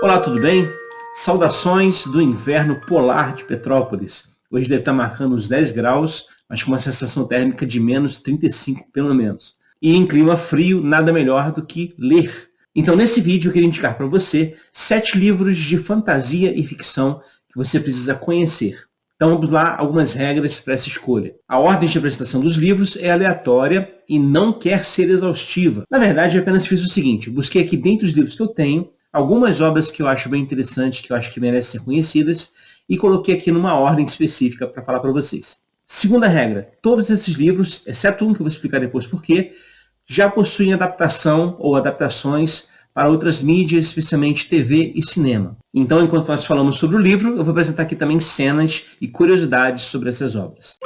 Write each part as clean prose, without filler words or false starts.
Olá, tudo bem? Saudações do inverno polar de Petrópolis. Hoje deve estar marcando os 10 graus, mas com uma sensação térmica de menos 35 pelo menos. E em clima frio, nada melhor do que ler. Então, nesse vídeo, eu queria indicar para você 7 livros de fantasia e ficção que você precisa conhecer. Então vamos lá, algumas regras para essa escolha. A ordem de apresentação dos livros é aleatória e não quer ser exaustiva. Na verdade, eu apenas fiz o seguinte, eu busquei aqui dentro dos livros que eu tenho, algumas obras que eu acho bem interessantes, que eu acho que merecem ser conhecidas, e coloquei aqui numa ordem específica para falar para vocês. Segunda regra, todos esses livros, exceto um que eu vou explicar depois por quê, já possuem adaptação ou adaptações para outras mídias, especialmente TV e cinema. Então, enquanto nós falamos sobre o livro, eu vou apresentar aqui também cenas e curiosidades sobre essas obras.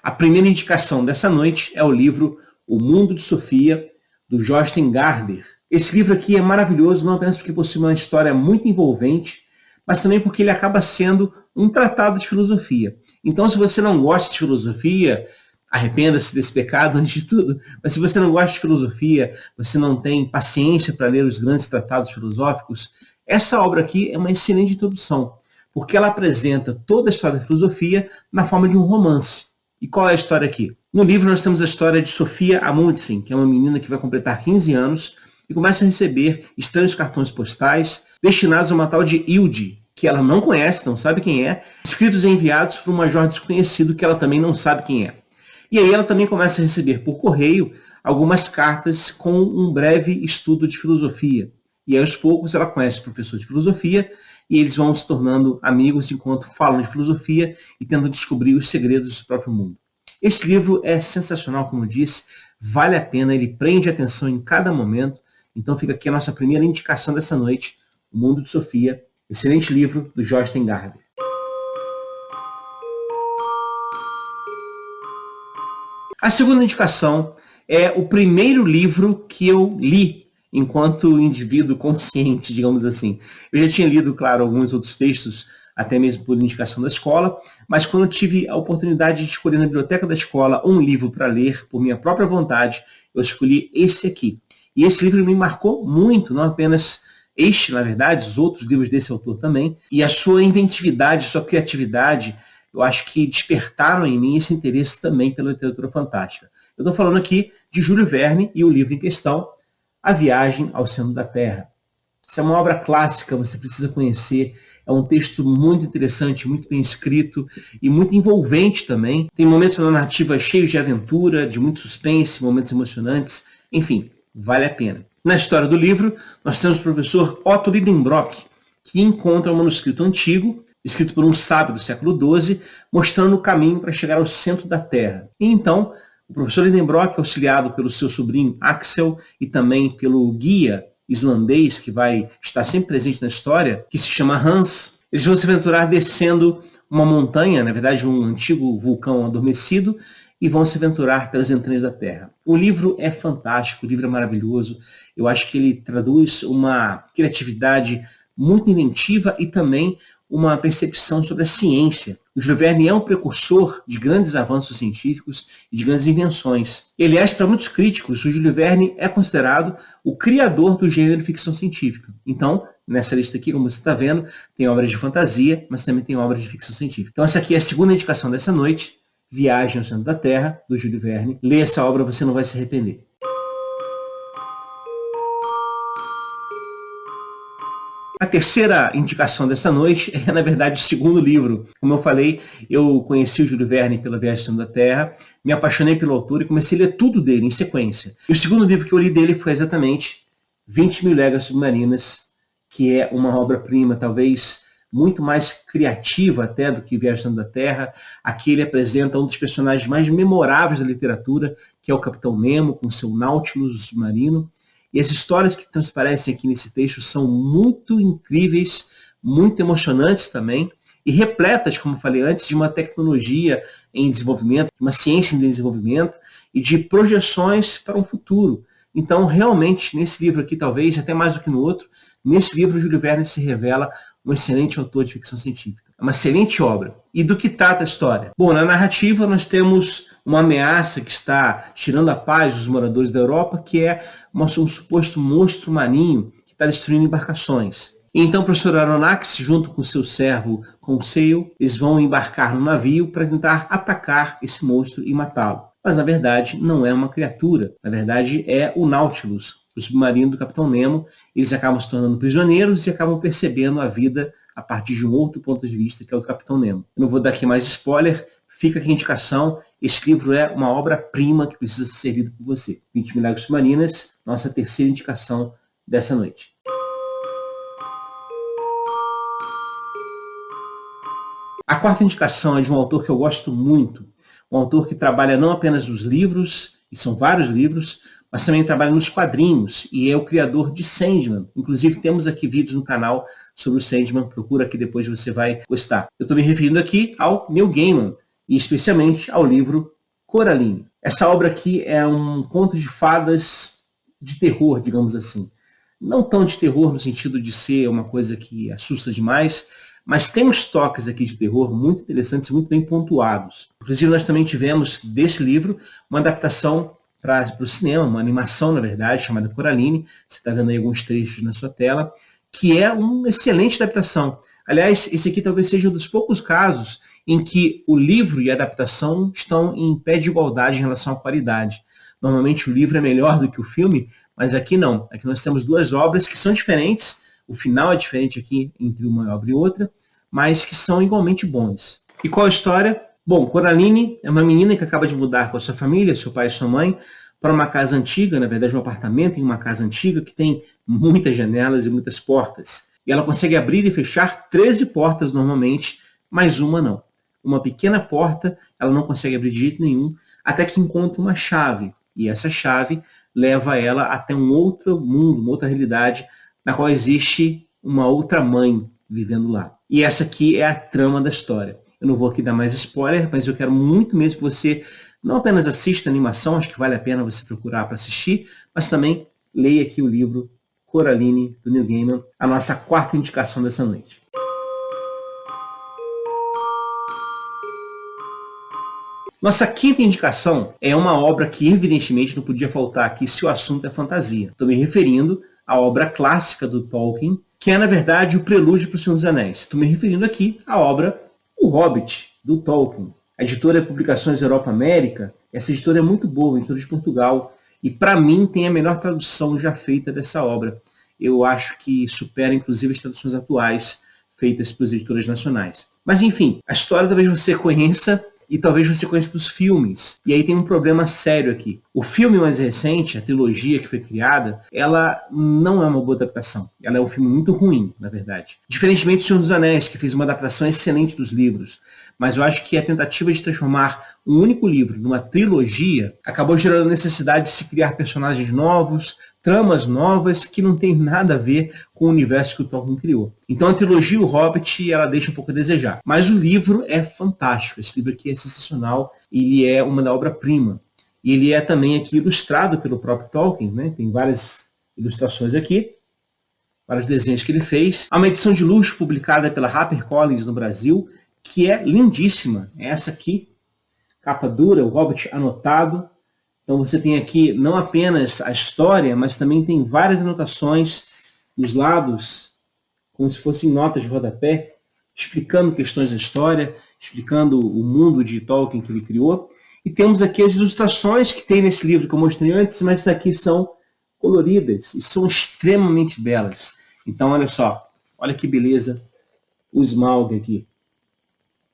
A primeira indicação dessa noite é o livro O Mundo de Sofia, do Jostein Gaarder. Esse livro aqui é maravilhoso, não apenas porque possui uma história muito envolvente, mas também porque ele acaba sendo um tratado de filosofia. Então, se você não gosta de filosofia, arrependa-se desse pecado antes de tudo, mas se você não gosta de filosofia, você não tem paciência para ler os grandes tratados filosóficos, essa obra aqui é uma excelente introdução, porque ela apresenta toda a história da filosofia na forma de um romance. E qual é a história aqui? No livro nós temos a história de Sofia Amundsen, que é uma menina que vai completar 15 anos e começa a receber estranhos cartões postais destinados a uma tal de Hilde, que ela não conhece, não sabe quem é, escritos e enviados por um major desconhecido que ela também não sabe quem é. E aí ela também começa a receber por correio algumas cartas com um breve estudo de filosofia. E aos poucos ela conhece o professor de filosofia e eles vão se tornando amigos enquanto falam de filosofia e tentam descobrir os segredos do próprio mundo. Esse livro é sensacional, como eu disse, vale a pena, ele prende a atenção em cada momento. Então fica aqui a nossa primeira indicação dessa noite, O Mundo de Sofia, excelente livro do Jostein Gaarder. A segunda indicação é o primeiro livro que eu li enquanto indivíduo consciente, digamos assim. Eu já tinha lido, claro, alguns outros textos, até mesmo por indicação da escola, mas quando eu tive a oportunidade de escolher na biblioteca da escola um livro para ler por minha própria vontade, eu escolhi esse aqui. E esse livro me marcou muito, não apenas este, na verdade, os outros livros desse autor também, e a sua inventividade, sua criatividade, eu acho que despertaram em mim esse interesse também pela literatura fantástica. Eu estou falando aqui de Júlio Verne e o livro em questão, A Viagem ao Centro da Terra. Essa é uma obra clássica, você precisa conhecer. É um texto muito interessante, muito bem escrito e muito envolvente também. Tem momentos na narrativa cheios de aventura, de muito suspense, momentos emocionantes. Enfim, vale a pena. Na história do livro, nós temos o professor Otto Lidenbrock, que encontra um manuscrito antigo, escrito por um sábio do século XII, mostrando o caminho para chegar ao centro da Terra. E então, o professor Lidenbrock, auxiliado pelo seu sobrinho Axel e também pelo guia islandês, que vai estar sempre presente na história, que se chama Hans, eles vão se aventurar descendo uma montanha, na verdade um antigo vulcão adormecido, e vão se aventurar pelas entranhas da Terra. O livro é fantástico, o livro é maravilhoso, eu acho que ele traduz uma criatividade muito inventiva e também uma percepção sobre a ciência. O Júlio Verne é um precursor de grandes avanços científicos e de grandes invenções. E, aliás, para muitos críticos, o Júlio Verne é considerado o criador do gênero ficção científica. Então, nessa lista aqui, como você está vendo, tem obras de fantasia, mas também tem obras de ficção científica. Então, essa aqui é a segunda indicação dessa noite, Viagem ao Centro da Terra, do Júlio Verne. Leia essa obra, você não vai se arrepender. A terceira indicação dessa noite é, na verdade, o segundo livro. Como eu falei, eu conheci o Júlio Verne pela Viagem ao Centro da Terra, me apaixonei pelo autor e comecei a ler tudo dele em sequência. E o segundo livro que eu li dele foi exatamente 20.000 Léguas Submarinas, que é uma obra-prima, talvez muito mais criativa até do que Viagem ao Centro da Terra. Aqui ele apresenta um dos personagens mais memoráveis da literatura, que é o Capitão Nemo, com seu Nautilus submarino. E as histórias que transparecem aqui nesse texto são muito incríveis, muito emocionantes também, e repletas, como falei antes, de uma tecnologia em desenvolvimento, de uma ciência em desenvolvimento e de projeções para um futuro. Então, realmente, nesse livro aqui, talvez, até mais do que no outro, nesse livro, Júlio Verne se revela um excelente autor de ficção científica. É uma excelente obra. E do que trata a história? Bom, na narrativa nós temos uma ameaça que está tirando a paz dos moradores da Europa, que é um suposto monstro marinho que está destruindo embarcações. Então o professor Aronnax, junto com seu servo Conseil, eles vão embarcar no navio para tentar atacar esse monstro e matá-lo. Mas na verdade não é uma criatura, na verdade é o Nautilus, o submarino do Capitão Nemo. Eles acabam se tornando prisioneiros e acabam percebendo a vida a partir de um outro ponto de vista, que é o do Capitão Nemo. Eu não vou dar aqui mais spoiler, fica aqui a indicação. Esse livro é uma obra-prima que precisa ser lida por você. 20 Milagres Submarinas, nossa terceira indicação dessa noite. A quarta indicação é de um autor que eu gosto muito, um autor que trabalha não apenas nos livros, e são vários livros, mas também trabalha nos quadrinhos, e é o criador de Sandman. Inclusive temos aqui vídeos no canal sobre o Sandman, procura aqui depois, você vai gostar. Eu estou me referindo aqui ao Neil Gaiman, e especialmente ao livro Coraline. Essa obra aqui é um conto de fadas de terror, digamos assim. Não tão de terror no sentido de ser uma coisa que assusta demais, mas tem uns toques aqui de terror muito interessantes, muito bem pontuados. Inclusive nós também tivemos desse livro uma adaptação para o cinema, uma animação na verdade, chamada Coraline. Você está vendo aí alguns trechos na sua tela, que é uma excelente adaptação. Aliás, esse aqui talvez seja um dos poucos casos em que o livro e a adaptação estão em pé de igualdade em relação à qualidade. Normalmente o livro é melhor do que o filme, mas aqui não. Aqui nós temos duas obras que são diferentes, o final é diferente aqui entre uma obra e outra, mas que são igualmente bons. E qual a história? Bom, Coraline é uma menina que acaba de mudar com a sua família, seu pai e sua mãe, para uma casa antiga, na verdade um apartamento em uma casa antiga que tem muitas janelas e muitas portas. E ela consegue abrir e fechar 13 portas normalmente, mas uma não. Uma pequena porta ela não consegue abrir de jeito nenhum, até que encontra uma chave. E essa chave leva ela até um outro mundo, uma outra realidade, na qual existe uma outra mãe vivendo lá. E essa aqui é a trama da história. Eu não vou aqui dar mais spoiler, mas eu quero muito mesmo que você não apenas assista a animação, acho que vale a pena você procurar para assistir, mas também leia aqui o livro Coraline, do Neil Gaiman, a nossa quarta indicação dessa noite. Nossa quinta indicação é uma obra que evidentemente não podia faltar aqui se o assunto é fantasia. Estou me referindo à obra clássica do Tolkien, que é na verdade o prelúdio para o Senhor dos Anéis. Estou me referindo aqui à obra O Hobbit, do Tolkien. A editora Publicações Europa América, essa editora é muito boa, a editora de Portugal, e para mim tem a melhor tradução já feita dessa obra. Eu acho que supera inclusive as traduções atuais feitas pelas editoras nacionais. Mas enfim, a história talvez você conheça, e talvez você conheça dos filmes. E aí tem um problema sério aqui. O filme mais recente, a trilogia que foi criada, ela não é uma boa adaptação. Ela é um filme muito ruim, na verdade. Diferentemente do Senhor dos Anéis, que fez uma adaptação excelente dos livros. Mas eu acho que a tentativa de transformar um único livro numa trilogia acabou gerando a necessidade de se criar personagens novos, tramas novas que não tem nada a ver com o universo que o Tolkien criou. Então a trilogia O Hobbit, ela deixa um pouco a desejar. Mas o livro é fantástico. Esse livro aqui é sensacional. Ele é uma da obra-prima. E ele é também aqui ilustrado pelo próprio Tolkien, né? Tem várias ilustrações aqui, vários desenhos que ele fez. Há uma edição de luxo publicada pela HarperCollins no Brasil, que é lindíssima. É essa aqui, capa dura, o Hobbit anotado. Então você tem aqui não apenas a história, mas também tem várias anotações nos lados, como se fossem notas de rodapé, explicando questões da história, explicando o mundo de Tolkien que ele criou. E temos aqui as ilustrações que tem nesse livro que eu mostrei antes, mas aqui são coloridas e são extremamente belas. Então olha só, olha que beleza o Smaug aqui.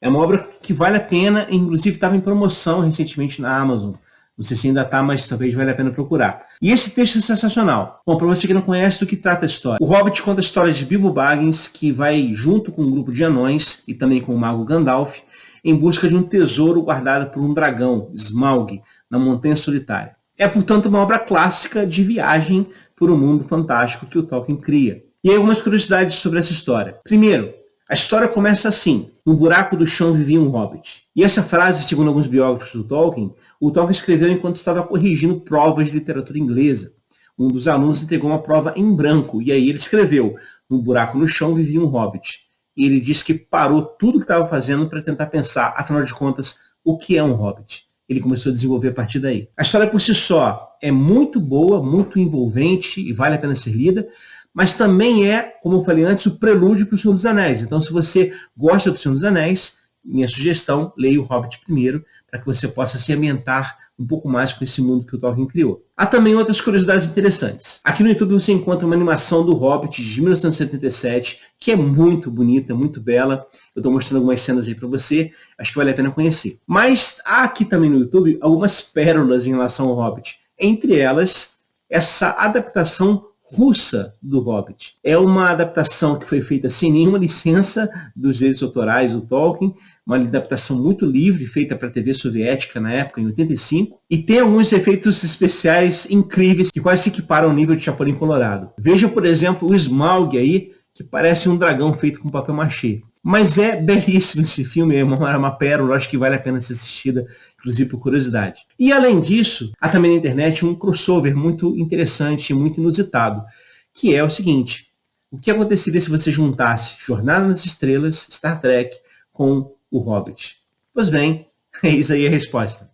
É uma obra que vale a pena, inclusive estava em promoção recentemente na Amazon. Não sei se ainda está, mas talvez valha a pena procurar. E esse texto é sensacional. Bom, para você que não conhece, do que trata a história. O Hobbit conta a história de Bilbo Baggins, que vai junto com um grupo de anões, e também com o mago Gandalf, em busca de um tesouro guardado por um dragão, Smaug, na Montanha Solitária. É, portanto, uma obra clássica de viagem por um mundo fantástico que o Tolkien cria. E aí algumas curiosidades sobre essa história. Primeiro, a história começa assim: no buraco do chão vivia um hobbit. E essa frase, segundo alguns biógrafos do Tolkien, o Tolkien escreveu enquanto estava corrigindo provas de literatura inglesa. um dos alunos entregou uma prova em branco, e aí ele escreveu: "No buraco no chão vivia um hobbit". E ele disse que parou tudo que estava fazendo para tentar pensar, afinal de contas, o que é um hobbit. Ele começou a desenvolver a partir daí. A história por si só é muito boa, muito envolvente e vale a pena ser lida, mas também é, como eu falei antes, o prelúdio para o Senhor dos Anéis. Então, se você gosta do Senhor dos Anéis, minha sugestão, leia o Hobbit primeiro, para que você possa se ambientar um pouco mais com esse mundo que o Tolkien criou. Há também outras curiosidades interessantes. Aqui no YouTube você encontra uma animação do Hobbit de 1977, que é muito bonita, muito bela. Eu estou mostrando algumas cenas aí para você, acho que vale a pena conhecer. Mas há aqui também no YouTube algumas pérolas em relação ao Hobbit. Entre elas, essa adaptação russa do Hobbit. É uma adaptação que foi feita sem nenhuma licença dos direitos autorais do Tolkien, uma adaptação muito livre, feita para a TV soviética na época, em 85, e tem alguns efeitos especiais incríveis que quase se equiparam ao nível de Chapolin Colorado. Veja, por exemplo, o Smaug aí, que parece um dragão feito com papel machê. Mas é belíssimo esse filme, é uma pérola, acho que vale a pena ser assistida, inclusive por curiosidade. E além disso, há também na internet um crossover muito interessante, muito inusitado, que é o seguinte: o que aconteceria se você juntasse Jornada nas Estrelas, Star Trek, com o Hobbit? Pois bem, eis aí a resposta.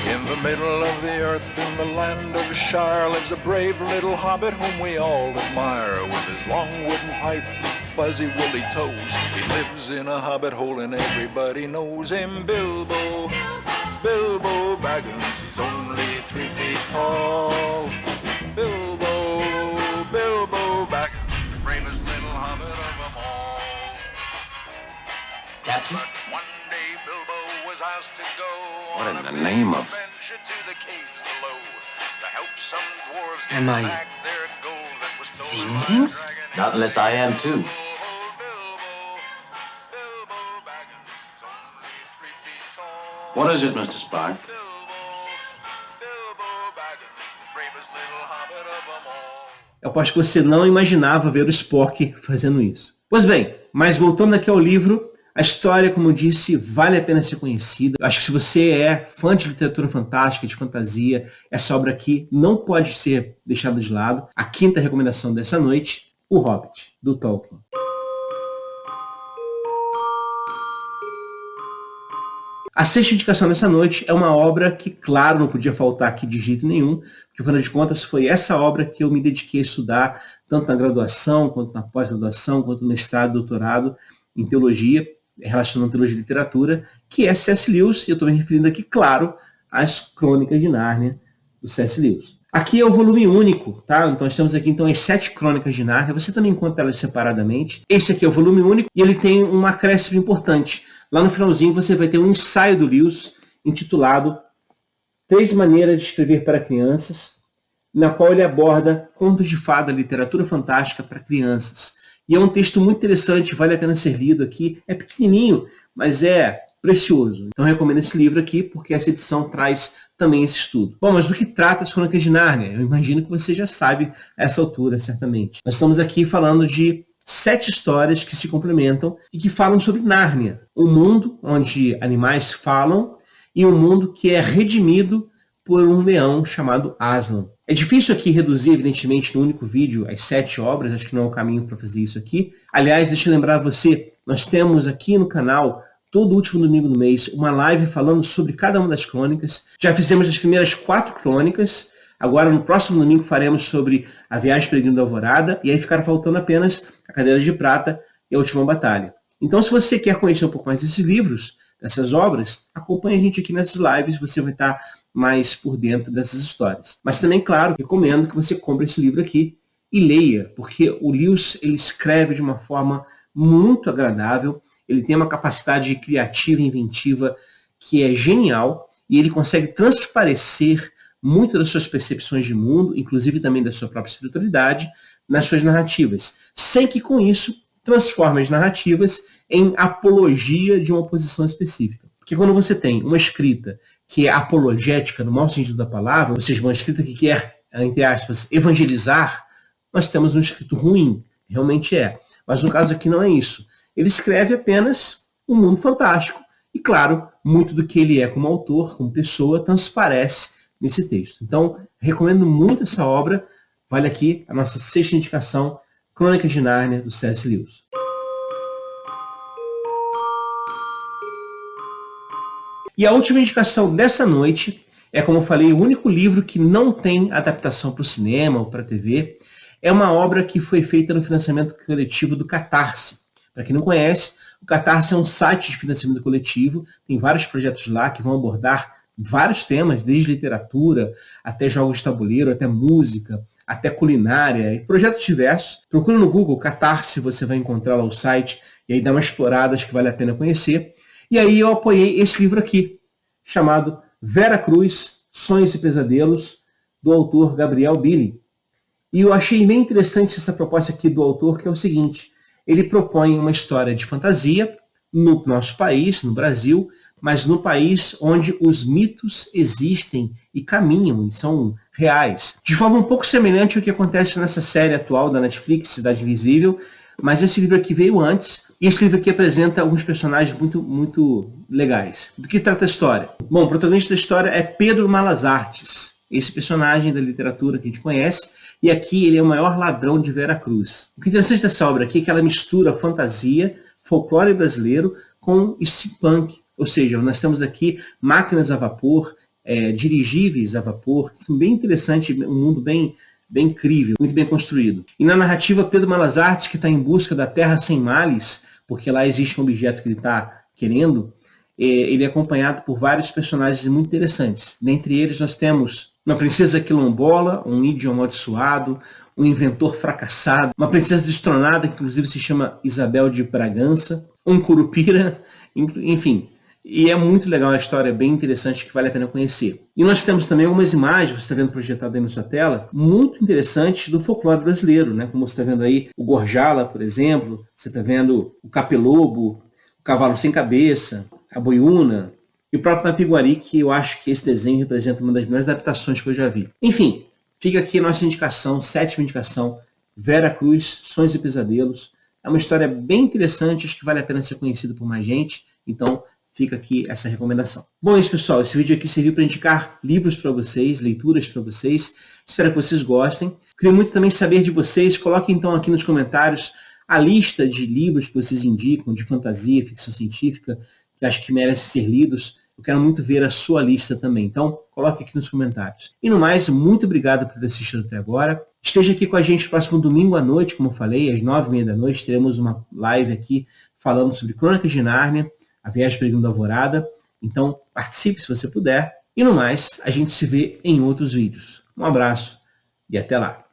In the middle of the earth, in the land of Shire, lives a brave little hobbit whom we all admire. With his long wooden pipe, fuzzy woolly toes, he lives in a hobbit hole and everybody knows him. Bilbo, Bilbo Baggins, he's only 3 feet tall. Bilbo, Bilbo Baggins, the bravest little hobbit of them all. Captain? But one day Bilbo was asked to go What on in a the name big of- adventure to the caves below to help some dwarves get Am I back their gold that was stolen seeing by things? a dragon. Not unless I am too. Bilbo Baggins, only 3 feet tall. What is it, Mr. Spock? Bilbo Baggins, the bravest little hobbit of them all. Eu aposto que você não imaginava ver o Spock fazendo isso. Pois bem, mas voltando aqui ao livro, a história, como eu disse, vale a pena ser conhecida. Acho que se você é fã de literatura fantástica, de fantasia, essa obra aqui não pode ser deixada de lado. A quinta recomendação dessa noite, O Hobbit, do Tolkien. A sexta indicação dessa noite é uma obra que, claro, não podia faltar aqui de jeito nenhum, porque, afinal de contas, foi essa obra que eu me dediquei a estudar, tanto na graduação, quanto na pós-graduação, quanto no mestrado, doutorado em teologia, relacionando teologia e literatura, que é C.S. Lewis, e eu estou me referindo aqui, claro, às Crônicas de Nárnia, do C.S. Lewis. Aqui é o volume único, tá? Então, nós temos aqui então as 7 Crônicas de Nárnia, você também encontra elas separadamente. Esse aqui é o volume único, e ele tem um acréscimo importante. Lá no finalzinho você vai ter um ensaio do Lewis, intitulado 3 maneiras de escrever para crianças, na qual ele aborda contos de fada, literatura fantástica para crianças. E é um texto muito interessante, vale a pena ser lido aqui. É pequenininho, mas é precioso. Então eu recomendo esse livro aqui, porque essa edição traz também esse estudo. Bom, mas do que trata as Crônicas de Nárnia? Eu imagino que você já sabe a essa altura, certamente. Nós estamos aqui falando de 7 histórias que se complementam e que falam sobre Nárnia, um mundo onde animais falam e um mundo que é redimido por um leão chamado Aslan. É difícil aqui reduzir, evidentemente, no único vídeo as 7 obras, acho que não é o caminho para fazer isso aqui. Aliás, deixa eu lembrar você, nós temos aqui no canal, todo último domingo do mês, uma live falando sobre cada uma das crônicas. Já fizemos as primeiras 4 crônicas, agora no próximo domingo faremos sobre a Viagem Peregrina da Alvorada, e aí ficaram faltando apenas a Cadeira de Prata e a Última Batalha. Então, se você quer conhecer um pouco mais desses livros, dessas obras, acompanhe a gente aqui nessas lives, você vai estar mais por dentro dessas histórias. Mas também, claro, recomendo que você compre esse livro aqui e leia, porque o Lewis ele escreve de uma forma muito agradável, ele tem uma capacidade criativa e inventiva que é genial, e ele consegue transparecer muitas das suas percepções de mundo, inclusive também da sua própria espiritualidade, nas suas narrativas, sem que com isso transforme as narrativas em apologia de uma posição específica. Porque quando você tem uma escrita que é apologética, no mau sentido da palavra, ou seja, uma escrita que quer, entre aspas, evangelizar, nós temos um escrito ruim, realmente é. Mas no caso aqui não é isso. Ele escreve apenas um mundo fantástico, e claro, muito do que ele é como autor, como pessoa, transparece nesse texto. Então, recomendo muito essa obra. Vale aqui a nossa 6ª indicação, Crônicas de Nárnia, do C.S. Lewis. E a última indicação dessa noite é, como eu falei, o único livro que não tem adaptação para o cinema ou para a TV. É uma obra que foi feita no financiamento coletivo do Catarse. Para quem não conhece, o Catarse é um site de financiamento coletivo, tem vários projetos lá que vão abordar vários temas, desde literatura, até jogos de tabuleiro, até música, até culinária, e projetos diversos. Procura no Google Catarse, você vai encontrar lá o site, e aí dá uma explorada, acho que vale a pena conhecer. E aí eu apoiei esse livro aqui, chamado Vera Cruz, Sonhos e Pesadelos, do autor Gabriel Bili. E eu achei bem interessante essa proposta aqui do autor, que é o seguinte: ele propõe uma história de fantasia no nosso país, no Brasil, mas no país onde os mitos existem e caminham, e são reais. De forma um pouco semelhante ao que acontece nessa série atual da Netflix, Cidade Invisível, mas esse livro aqui veio antes, e esse livro aqui apresenta alguns personagens muito legais. Do que trata a história? Bom, o protagonista da história é Pedro Malas Artes, esse personagem da literatura que a gente conhece, e aqui ele é o maior ladrão de Vera Cruz. O que é interessante dessa obra aqui é que ela mistura fantasia, folclore brasileiro com steampunk. Ou seja, nós temos aqui máquinas a vapor, dirigíveis a vapor. Bem interessante, um mundo bem incrível, muito bem construído. E na narrativa, Pedro Malas Artes, que está em busca da Terra Sem Males, porque lá existe um objeto que ele está querendo, ele é acompanhado por vários personagens muito interessantes. Dentre eles, nós temos uma princesa quilombola, um índio amaldiçoado, um inventor fracassado, uma princesa destronada, que inclusive se chama Isabel de Bragança, um curupira, enfim. E é muito legal, a história é bem interessante, que vale a pena conhecer. E nós temos também algumas imagens, você está vendo projetado aí na sua tela, muito interessantes do folclore brasileiro, né? Como você está vendo aí o Gorjala, por exemplo, você está vendo o Capelobo, o Cavalo Sem Cabeça, a Boiúna, e o próprio Napiguari, que eu acho que esse desenho representa uma das melhores adaptações que eu já vi. Enfim, fica aqui a nossa indicação, 7ª indicação, Vera Cruz, Sonhos e Pesadelos. É uma história bem interessante, acho que vale a pena ser conhecida por mais gente, então fica aqui essa recomendação. Bom, é isso, pessoal. Esse vídeo aqui serviu para indicar livros para vocês, leituras para vocês. Espero que vocês gostem. Queria muito também saber de vocês. Coloquem então aqui nos comentários a lista de livros que vocês indicam, de fantasia, ficção científica, que acho que merecem ser lidos. Eu quero muito ver a sua lista também. Então, coloque aqui nos comentários. E no mais, muito obrigado por ter assistido até agora. Esteja aqui com a gente no próximo domingo à noite, como eu falei, às 9h30 da noite. Teremos uma live aqui falando sobre Crônicas de Nárnia, A Viagem Peregrina da Alvorada. Então, participe se você puder. E no mais, a gente se vê em outros vídeos. Um abraço e até lá.